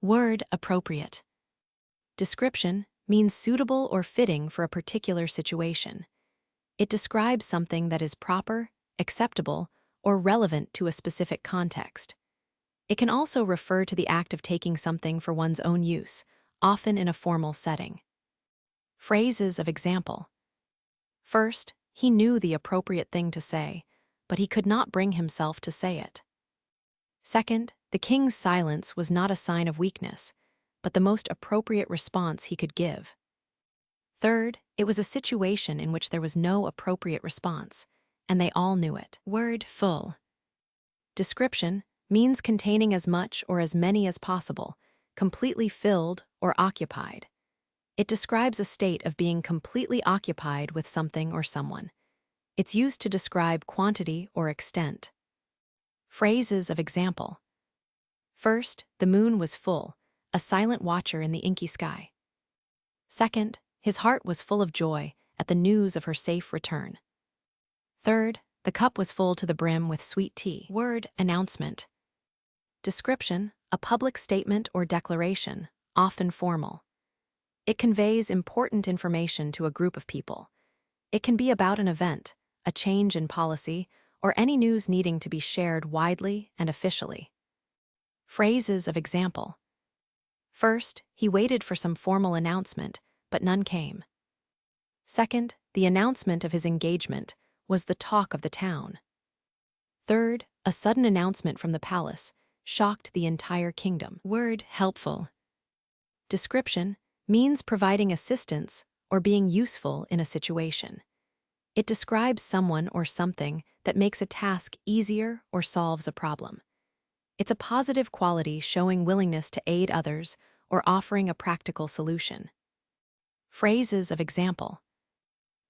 Word appropriate. Description means suitable or fitting for a particular situation. It describes something that is proper, acceptable, or relevant to a specific context. It can also refer to the act of taking something for one's own use, often in a formal setting. Phrases of example. First, he knew the appropriate thing to say, but he could not bring himself to say it. Second, the king's silence was not a sign of weakness, but the most appropriate response he could give. Third, it was a situation in which there was no appropriate response, and they all knew it. Word full. Description means containing as much or as many as possible, completely filled or occupied. It describes a state of being completely occupied with something or someone. It's used to describe quantity or extent. Phrases of example. First, the moon was full, a silent watcher in the inky sky. Second, his heart was full of joy at the news of her safe return. Third, the cup was full to the brim with sweet tea. Word announcement. Description, a public statement or declaration, often formal. It conveys important information to a group of people. It can be about an event, a change in policy, or any news needing to be shared widely and officially. Phrases of example. First, he waited for some formal announcement, but none came. Second, the announcement of his engagement was the talk of the town. Third, a sudden announcement from the palace shocked the entire kingdom. Word helpful. Description means providing assistance or being useful in a situation. It describes someone or something that makes a task easier or solves a problem. It's a positive quality showing willingness to aid others or offering a practical solution. Phrases of example.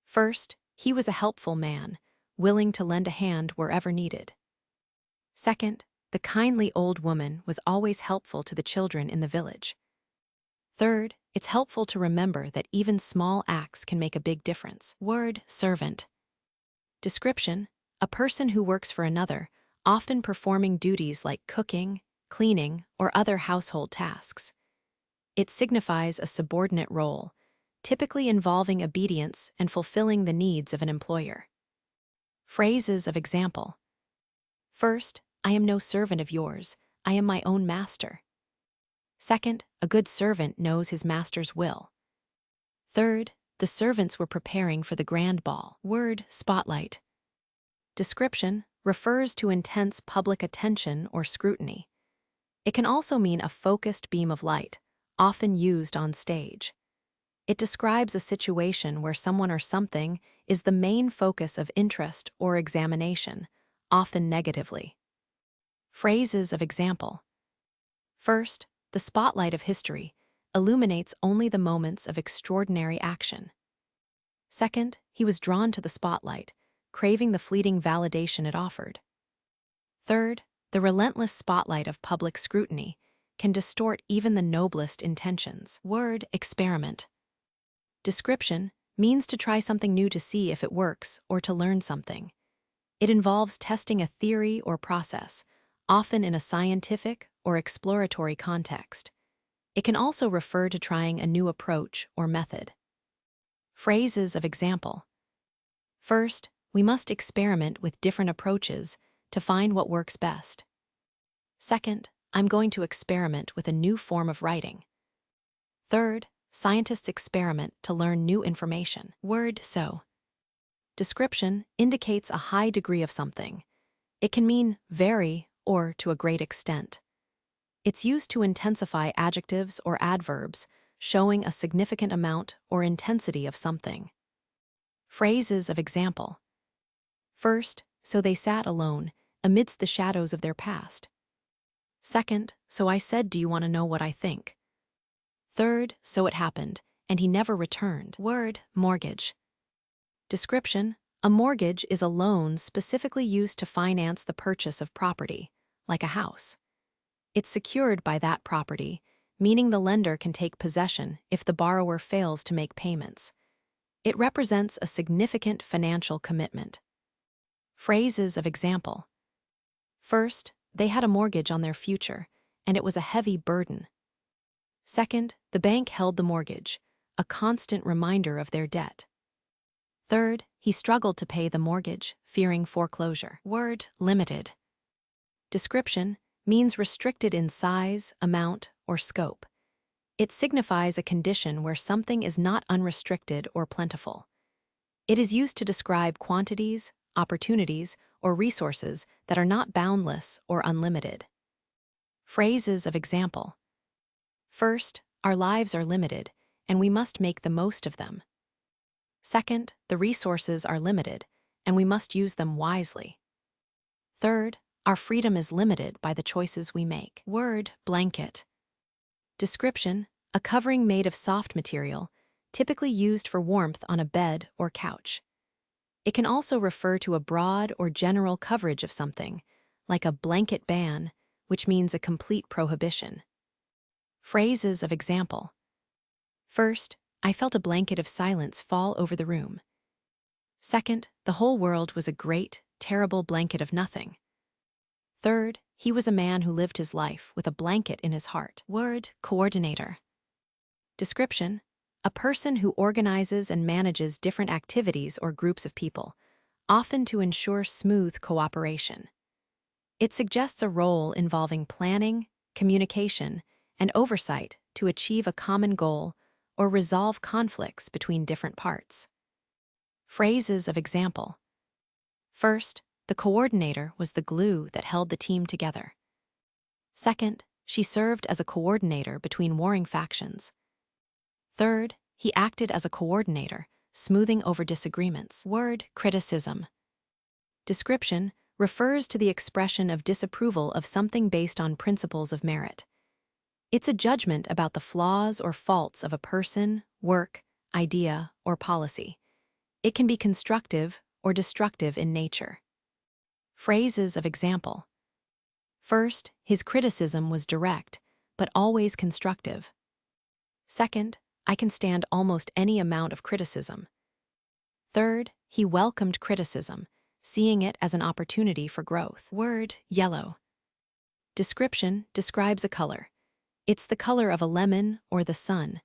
First, he was a helpful man, willing to lend a hand wherever needed. Second, the kindly old woman was always helpful to the children in the village. Third, it's helpful to remember that even small acts can make a big difference. Word servant. Description, a person who works for another, often performing duties like cooking, cleaning, or other household tasks. It signifies a subordinate role, typically involving obedience and fulfilling the needs of an employer. Phrases of example. First, I am no servant of yours, I am my own master. Second, a good servant knows his master's will. Third, the servants were preparing for the grand ball. Word spotlight. Description refers to intense public attention or scrutiny. It can also mean a focused beam of light, often used on stage. It describes a situation where someone or something is the main focus of interest or examination, often negatively. Phrases of example. First, the spotlight of history illuminates only the moments of extraordinary action. Second, he was drawn to the spotlight, craving the fleeting validation it offered. Third, the relentless spotlight of public scrutiny can distort even the noblest intentions. Word experiment. Description means to try something new to see if it works or to learn something. It involves testing a theory or process, often in a scientific or exploratory context. It can also refer to trying a new approach or method. Phrases of example. First, we must experiment with different approaches to find what works best. Second, I'm going to experiment with a new form of writing. Third, scientists experiment to learn new information. Word so. Description indicates a high degree of something. It can mean very or to a great extent. It's used to intensify adjectives or adverbs, showing a significant amount or intensity of something. Phrases of example. First, so they sat alone, amidst the shadows of their past. Second, so I said, do you want to know what I think? Third, so it happened, and he never returned. Word mortgage. Description, a mortgage is a loan specifically used to finance the purchase of property, like a house. It's secured by that property, meaning the lender can take possession if the borrower fails to make payments. It represents a significant financial commitment. Phrases of example. First, they had a mortgage on their future, and it was a heavy burden. Second, the bank held the mortgage, a constant reminder of their debt. Third, he struggled to pay the mortgage, fearing foreclosure. Word, limited. Description means restricted in size, amount, or scope. It signifies a condition where something is not unrestricted or plentiful. It is used to describe quantities, opportunities, or resources that are not boundless or unlimited. Phrases of example. First, our lives are limited, and we must make the most of them. Second, the resources are limited, and we must use them wisely. Third, our freedom is limited by the choices we make. Word, blanket. Description, a covering made of soft material, typically used for warmth on a bed or couch. It can also refer to a broad or general coverage of something, like a blanket ban, which means a complete prohibition. Phrases of example. First, I felt a blanket of silence fall over the room. Second, the whole world was a great, terrible blanket of nothing. Third, he was a man who lived his life with a blanket in his heart. Word, coordinator. Description, a person who organizes and manages different activities or groups of people, often to ensure smooth cooperation. It suggests a role involving planning, communication, and oversight to achieve a common goal or resolve conflicts between different parts. Phrases of example. First, the coordinator was the glue that held the team together. Second, she served as a coordinator between warring factions. Third, he acted as a coordinator, smoothing over disagreements. Word, criticism. Description refers to the expression of disapproval of something based on principles of merit. It's a judgment about the flaws or faults of a person, work, idea, or policy. It can be constructive or destructive in nature. Phrases of example. First, his criticism was direct, but always constructive. Second, I can stand almost any amount of criticism. Third, he welcomed criticism, seeing it as an opportunity for growth. Word, yellow. Description describes a color. It's the color of a lemon or the sun.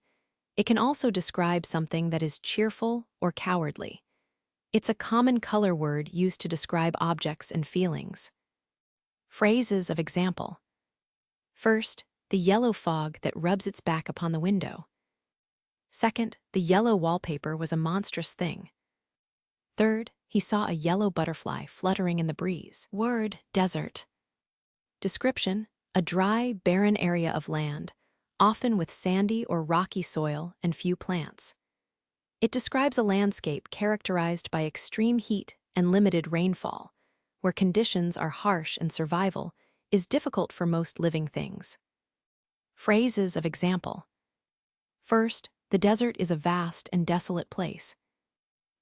It can also describe something that is cheerful or cowardly. It's a common color word used to describe objects and feelings. Phrases of example. First, the yellow fog that rubs its back upon the window. Second, the yellow wallpaper was a monstrous thing. Third, he saw a yellow butterfly fluttering in the breeze. Word, desert. Description, a dry, barren area of land, often with sandy or rocky soil and few plants. It describes a landscape characterized by extreme heat and limited rainfall, where conditions are harsh and survival is difficult for most living things. Phrases of example. First, the desert is a vast and desolate place.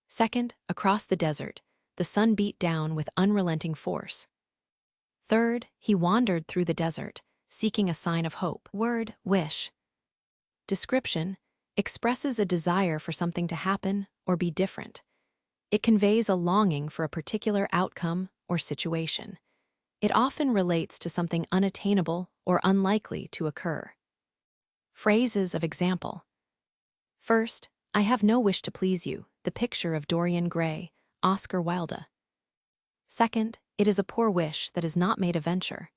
Second, across the desert, the sun beat down with unrelenting force. Third, he wandered through the desert, seeking a sign of hope. Word, wish. Description expresses a desire for something to happen or be different. It conveys a longing for a particular outcome or situation. It often relates to something unattainable or unlikely to occur. Phrases of example. First, I have no wish to please you, the picture of Dorian Gray, Oscar Wilde. Second, it is a poor wish that is not made a venture.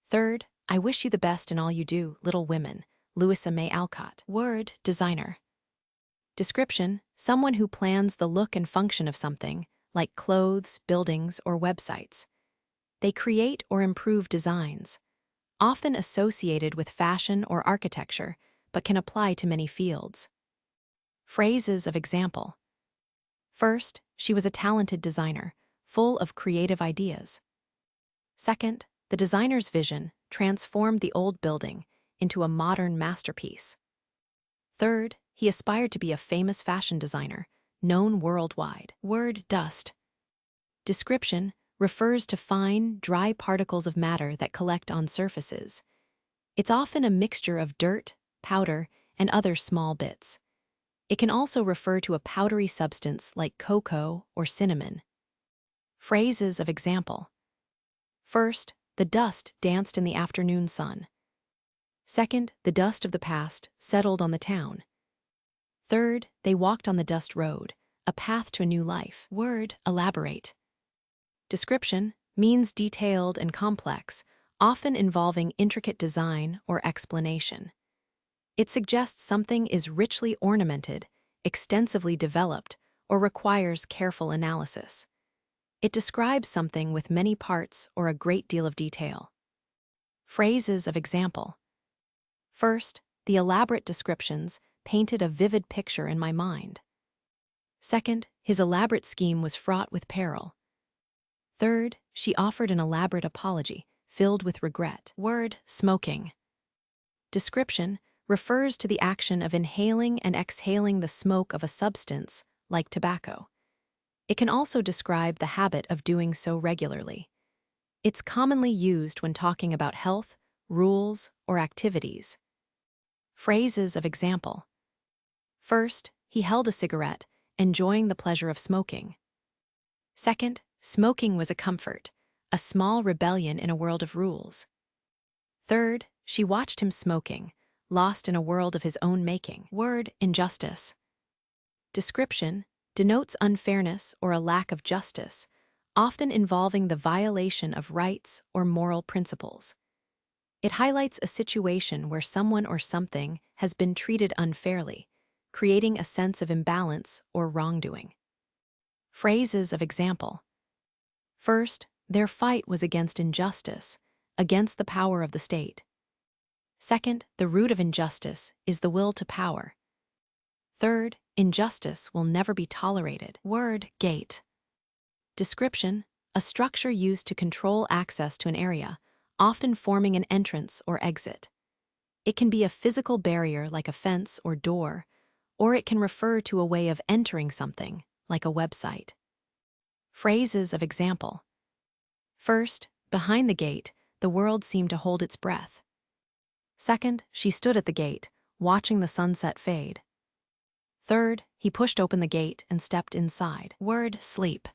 Third, I wish you the best in all you do, Little Women, Louisa May Alcott. Word, designer. Description, someone who plans the look and function of something, like clothes, buildings, or websites. They create or improve designs, often associated with fashion or architecture, but can apply to many fields. Phrases of example. First, she was a talented designer, full of creative ideas. Second, the designer's vision transformed the old building into a modern masterpiece. Third, he aspired to be a famous fashion designer, known worldwide. Word, dust. Description refers to fine, dry particles of matter that collect on surfaces. It's often a mixture of dirt, powder, and other small bits. It can also refer to a powdery substance like cocoa or cinnamon. Phrases of example. First, the dust danced in the afternoon sun. Second, the dust of the past settled on the town. Third, they walked on the dust road, a path to a new life. Word, elaborate. Description means detailed and complex, often involving intricate design or explanation. It suggests something is richly ornamented, extensively developed, or requires careful analysis. It describes something with many parts or a great deal of detail. Phrases of example. First, the elaborate descriptions painted a vivid picture in my mind. Second, his elaborate scheme was fraught with peril. Third, she offered an elaborate apology, filled with regret. Word, smoking. Description refers to the action of inhaling and exhaling the smoke of a substance, like tobacco. It can also describe the habit of doing so regularly. It's commonly used when talking about health, rules, or activities. Phrases of example. First, he held a cigarette, enjoying the pleasure of smoking. Second, smoking was a comfort, a small rebellion in a world of rules. Third, she watched him smoking, lost in a world of his own making. Word, injustice. Description denotes unfairness or a lack of justice, often involving the violation of rights or moral principles. It highlights a situation where someone or something has been treated unfairly, creating a sense of imbalance or wrongdoing. Phrases of example. First, their fight was against injustice, against the power of the state. Second, the root of injustice is the will to power. Third, injustice will never be tolerated. Word, gate. Description, a structure used to control access to an area, often forming an entrance or exit. It can be a physical barrier like a fence or door, or it can refer to a way of entering something, like a website. Phrases of example. First, behind the gate, the world seemed to hold its breath. Second, she stood at the gate, watching the sunset fade. Third, he pushed open the gate and stepped inside. Word, sleep.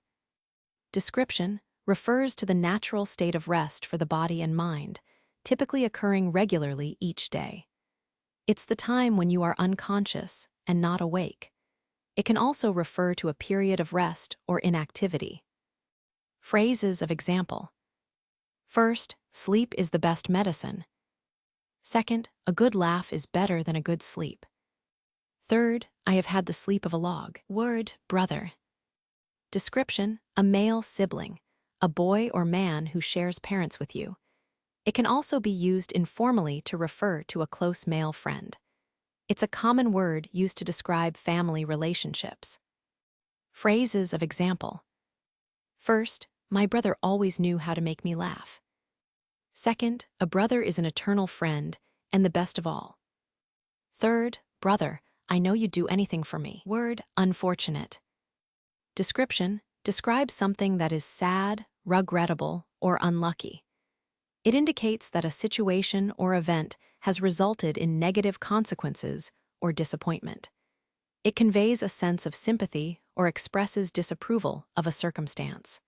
Description refers to the natural state of rest for the body and mind, typically occurring regularly each day. It's the time when you are unconscious and not awake. It can also refer to a period of rest or inactivity. Phrases of example. First, sleep is the best medicine. Second, a good laugh is better than a good sleep. Third, I have had the sleep of a log. Word, brother. Description, a male sibling, a boy or man who shares parents with you. It can also be used informally to refer to a close male friend. It's a common word used to describe family relationships. Phrases of example. First, my brother always knew how to make me laugh. Second, a brother is an eternal friend and the best of all. Third, brother, I know you'd do anything for me. Word, unfortunate. Description describes something that is sad, regrettable, or unlucky. It indicates that a situation or event has resulted in negative consequences or disappointment. It conveys a sense of sympathy or expresses disapproval of a circumstance.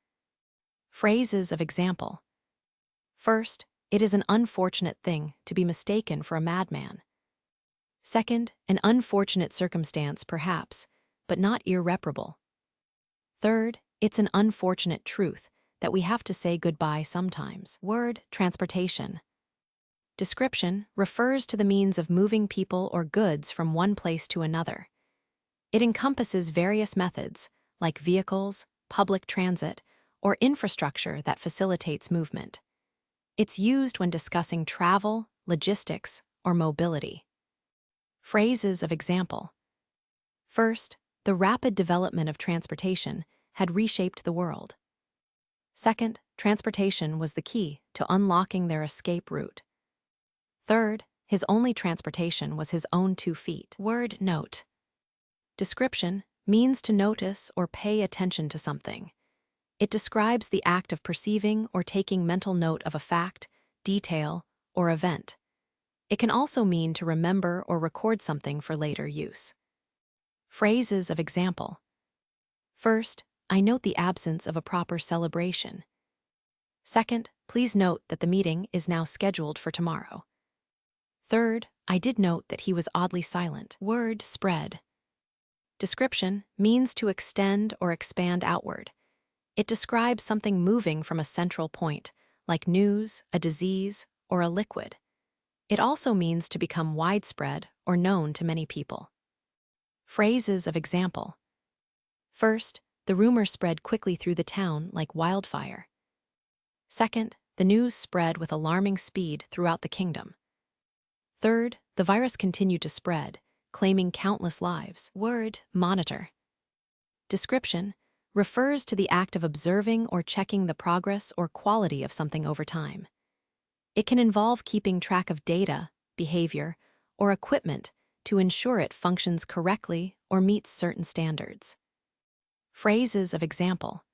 Phrases of example. First, it is an unfortunate thing to be mistaken for a madman. Second, an unfortunate circumstance perhaps, but not irreparable. Third, it's an unfortunate truth that we have to say goodbye sometimes. Word, transportation. Description refers to the means of moving people or goods from one place to another. It encompasses various methods, like vehicles, public transit, or infrastructure that facilitates movement. It's used when discussing travel, logistics, or mobility. Phrases of example. First, the rapid development of transportation had reshaped the world. Second, transportation was the key to unlocking their escape route. Third, his only transportation was his own 2 feet. Word, note. Description means to notice or pay attention to something. It describes the act of perceiving or taking mental note of a fact, detail, or event. It can also mean to remember or record something for later use. Phrases of example. First, I note the absence of a proper celebration. Second, please note that the meeting is now scheduled for tomorrow. Third, I did note that he was oddly silent. Word spread. Description means to extend or expand outward. It describes something moving from a central point, like news, a disease, or a liquid. It also means to become widespread or known to many people. Phrases of example. First, the rumor spread quickly through the town like wildfire. Second, the news spread with alarming speed throughout the kingdom. Third, the virus continued to spread, claiming countless lives. Word monitor. Description refers to the act of observing or checking the progress or quality of something over time. It can involve keeping track of data, behavior, or equipment to ensure it functions correctly or meets certain standards. Phrases of example.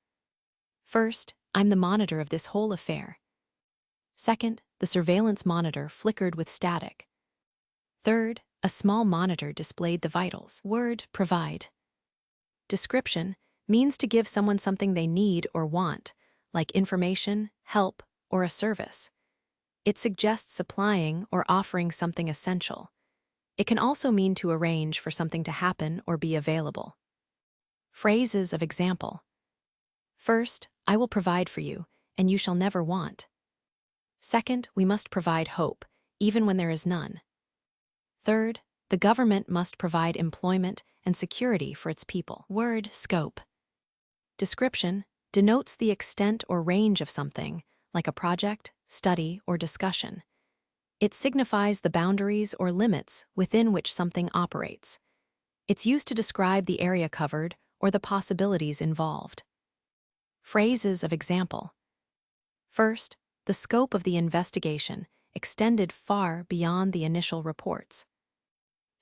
First, I'm the monitor of this whole affair. Second, the surveillance monitor flickered with static. Third, a small monitor displayed the vitals. Word provide. Description means to give someone something they need or want, like information, help, or a service. It suggests supplying or offering something essential. It can also mean to arrange for something to happen or be available. Phrases of example. First, I will provide for you, and you shall never want. Second, we must provide hope, even when there is none. Third, the government must provide employment and security for its people. Word scope. Description denotes the extent or range of something, like a project, study, or discussion. It signifies the boundaries or limits within which something operates. It's used to describe the area covered or the possibilities involved. Phrases of example. First, the scope of the investigation extended far beyond the initial reports.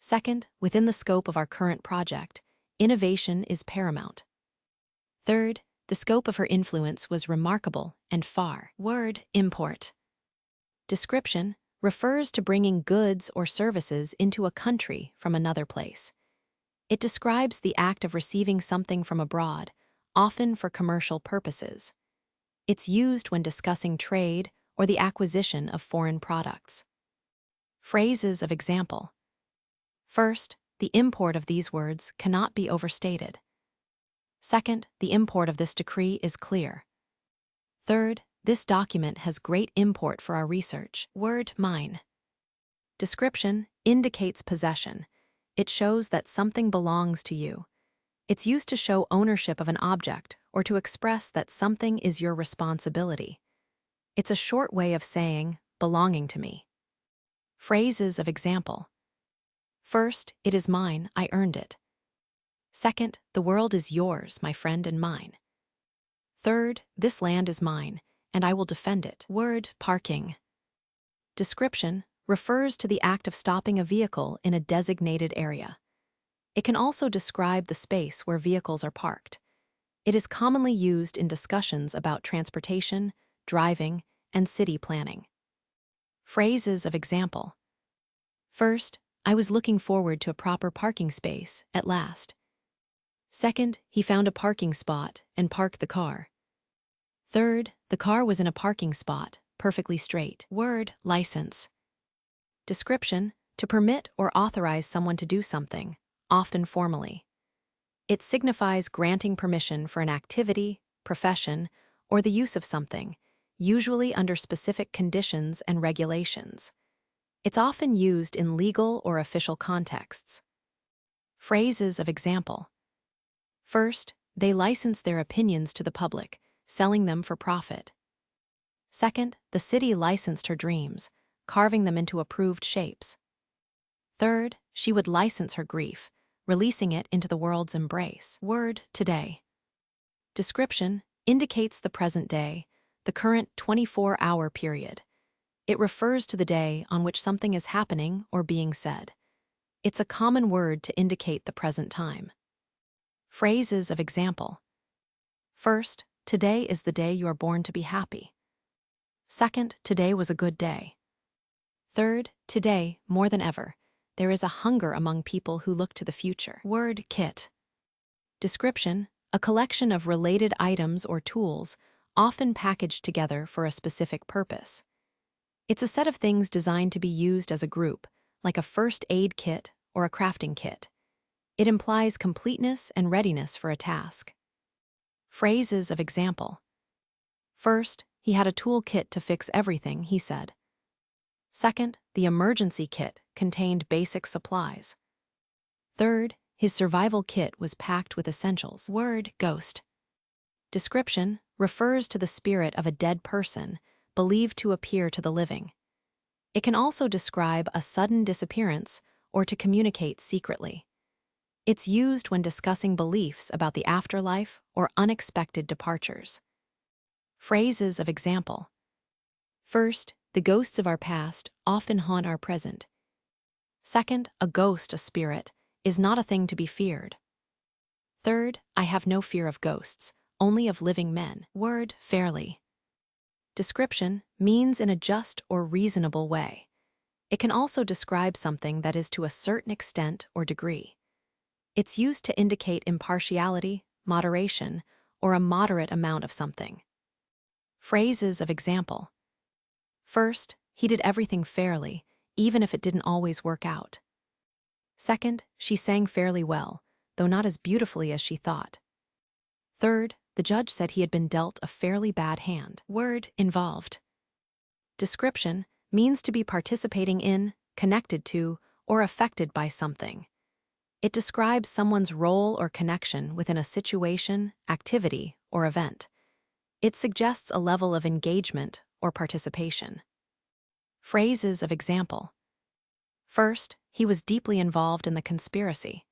Second, within the scope of our current project, innovation is paramount. Third, the scope of her influence was remarkable and far. Word import. Description refers to bringing goods or services into a country from another place. It describes the act of receiving something from abroad, often for commercial purposes. It's used when discussing trade or the acquisition of foreign products. Phrases of example. First, the import of these words cannot be overstated. Second, the import of this decree is clear. Third, this document has great import for our research. Word mine. Description indicates possession. It shows that something belongs to you. It's used to show ownership of an object or to express that something is your responsibility. It's a short way of saying, belonging to me. Phrases of example. First, it is mine, I earned it. Second, the world is yours, my friend and mine. Third, this land is mine, and I will defend it. Word parking. Description refers to the act of stopping a vehicle in a designated area. It can also describe the space where vehicles are parked. It is commonly used in discussions about transportation, driving, and city planning. Phrases of example. First, I was looking forward to a proper parking space at last. Second, he found a parking spot and parked the car. Third, the car was in a parking spot, perfectly straight. Word license. Description to permit or authorize someone to do something, often formally. It signifies granting permission for an activity, profession, or the use of something, usually under specific conditions and regulations. It's often used in legal or official contexts. Phrases of example. First, they license their opinions to the public, selling them for profit. Second, the city licensed her dreams, carving them into approved shapes. Third, she would license her grief, releasing it into the world's embrace. Word today. Description indicates the present day, the current 24-hour period. It refers to the day on which something is happening or being said. It's a common word to indicate the present time. Phrases of example. First, today is the day you are born to be happy. Second, today was a good day. Third, today, more than ever, there is a hunger among people who look to the future. Word kit. Description, a collection of related items or tools, often packaged together for a specific purpose. It's a set of things designed to be used as a group, like a first aid kit or a crafting kit. It implies completeness and readiness for a task. Phrases of example. First, he had a tool kit to fix everything, he said. Second, the emergency kit contained basic supplies. Third, his survival kit was packed with essentials. Word, ghost. Description refers to the spirit of a dead person, believed to appear to the living. It can also describe a sudden disappearance or to communicate secretly. It's used when discussing beliefs about the afterlife or unexpected departures. Phrases of example. First, the ghosts of our past often haunt our present. Second, a ghost, a spirit, is not a thing to be feared. Third, I have no fear of ghosts, only of living men. Word, fairly. Description means in a just or reasonable way. It can also describe something that is to a certain extent or degree. It's used to indicate impartiality, moderation, or a moderate amount of something. Phrases of example. First, he did everything fairly, even if it didn't always work out. Second, she sang fairly well, though not as beautifully as she thought. Third, the judge said he had been dealt a fairly bad hand. Word, involved. Description means to be participating in, connected to, or affected by something. It describes someone's role or connection within a situation, activity, or event. It suggests a level of engagement or participation. Phrases of example. First, he was deeply involved in the conspiracy.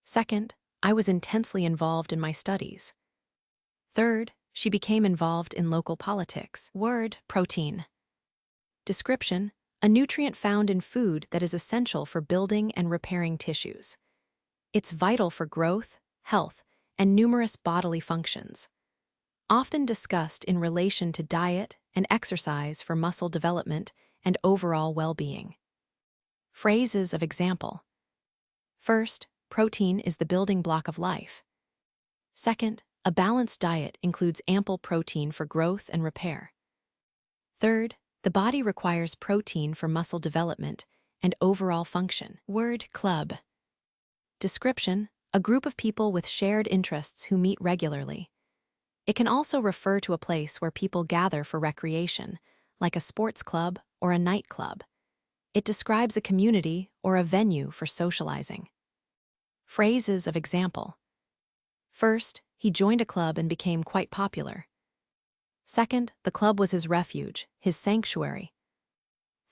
Second, I was intensely involved in my studies. Third, she became involved in local politics. Word, protein. Description, a nutrient found in food that is essential for building and repairing tissues. It's vital for growth, health, and numerous bodily functions. Often discussed in relation to diet and exercise for muscle development and overall well-being. Phrases of example. First, protein is the building block of life. Second, a balanced diet includes ample protein for growth and repair. Third, the body requires protein for muscle development and overall function. Word, club. Description, a group of people with shared interests who meet regularly. It can also refer to a place where people gather for recreation, like a sports club or a nightclub. It describes a community or a venue for socializing. Phrases of example. First, he joined a club and became quite popular. Second, the club was his refuge, his sanctuary.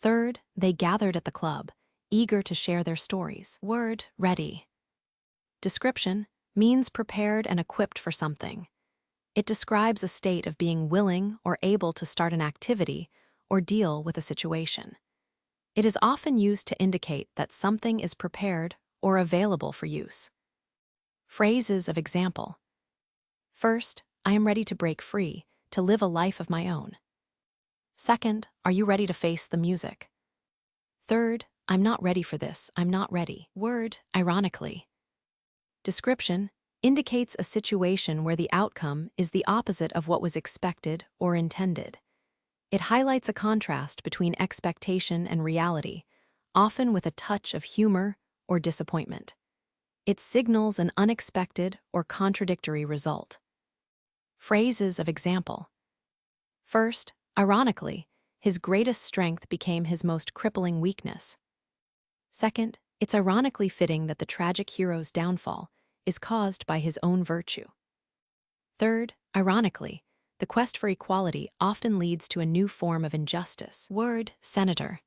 Third, they gathered at the club, eager to share their stories. Word, ready. Description means prepared and equipped for something. It describes a state of being willing or able to start an activity or deal with a situation. It is often used to indicate that something is prepared or available for use. Phrases of example. First, I am ready to break free, to live a life of my own. Second, are you ready to face the music? Third, I'm not ready for this, I'm not ready. Word, ironically. Description indicates a situation where the outcome is the opposite of what was expected or intended. It highlights a contrast between expectation and reality, often with a touch of humor or disappointment. It signals an unexpected or contradictory result. Phrases of example. First, ironically, his greatest strength became his most crippling weakness. Second, it's ironically fitting that the tragic hero's downfall is caused by his own virtue. Third, ironically, the quest for equality often leads to a new form of injustice. Word, senator.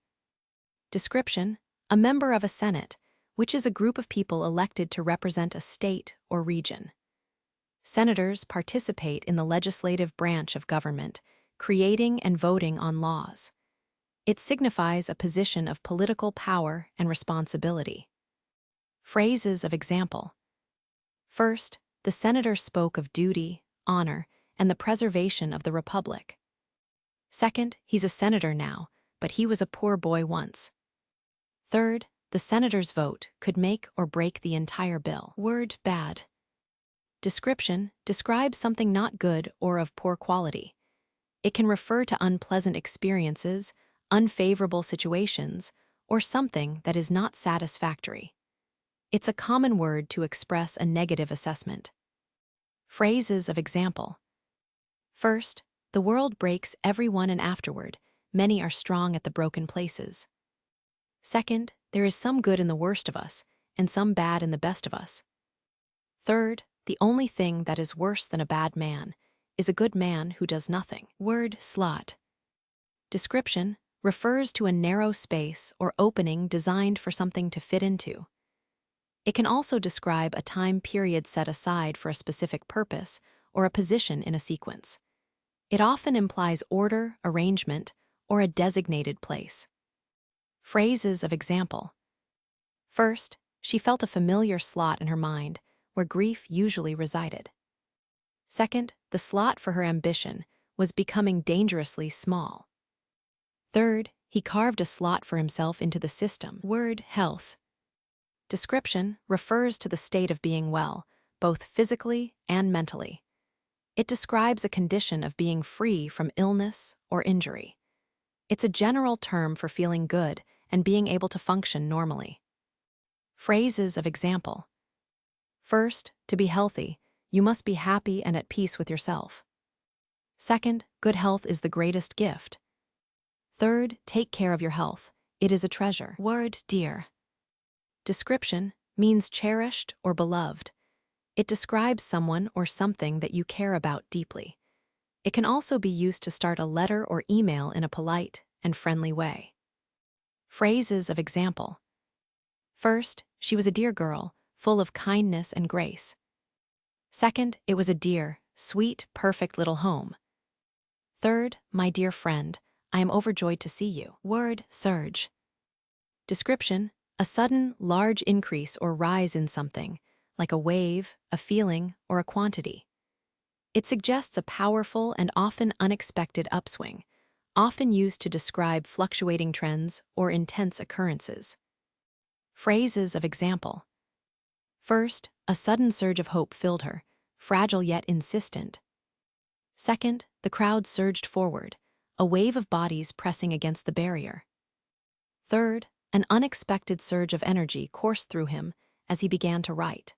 Description, a member of a senate, which is a group of people elected to represent a state or region. Senators participate in the legislative branch of government, creating and voting on laws. It signifies a position of political power and responsibility. Phrases of example. First, the senator spoke of duty, honor, and the preservation of the republic. Second, he's a senator now, but he was a poor boy once. Third, the senator's vote could make or break the entire bill. Word, bad. Description describes something not good or of poor quality. It can refer to unpleasant experiences, unfavorable situations, or something that is not satisfactory. It's a common word to express a negative assessment. Phrases of example. First, the world breaks everyone and afterward, many are strong at the broken places. Second, there is some good in the worst of us, and some bad in the best of us. Third, the only thing that is worse than a bad man is a good man who does nothing. Word slot. Description refers to a narrow space or opening designed for something to fit into. It can also describe a time period set aside for a specific purpose or a position in a sequence. It often implies order, arrangement, or a designated place. Phrases of example. First, she felt a familiar slot in her mind where grief usually resided. Second, the slot for her ambition was becoming dangerously small. Third, he carved a slot for himself into the system. Word health. Description refers to the state of being well, both physically and mentally. It describes a condition of being free from illness or injury. It's a general term for feeling good and being able to function normally. Phrases of example. First, to be healthy, you must be happy and at peace with yourself. Second, good health is the greatest gift. Third, take care of your health. It is a treasure. Word dear. Description means cherished or beloved. It describes someone or something that you care about deeply. It can also be used to start a letter or email in a polite and friendly way. Phrases of example. First, she was a dear girl, full of kindness and grace. Second, it was a dear, sweet, perfect little home. Third, my dear friend, I am overjoyed to see you. Word surge. Description, a sudden, large increase or rise in something, like a wave, a feeling, or a quantity. It suggests a powerful and often unexpected upswing, often used to describe fluctuating trends or intense occurrences. Phrases of example. First, a sudden surge of hope filled her, fragile yet insistent. Second, the crowd surged forward, a wave of bodies pressing against the barrier. Third, an unexpected surge of energy coursed through him as he began to write.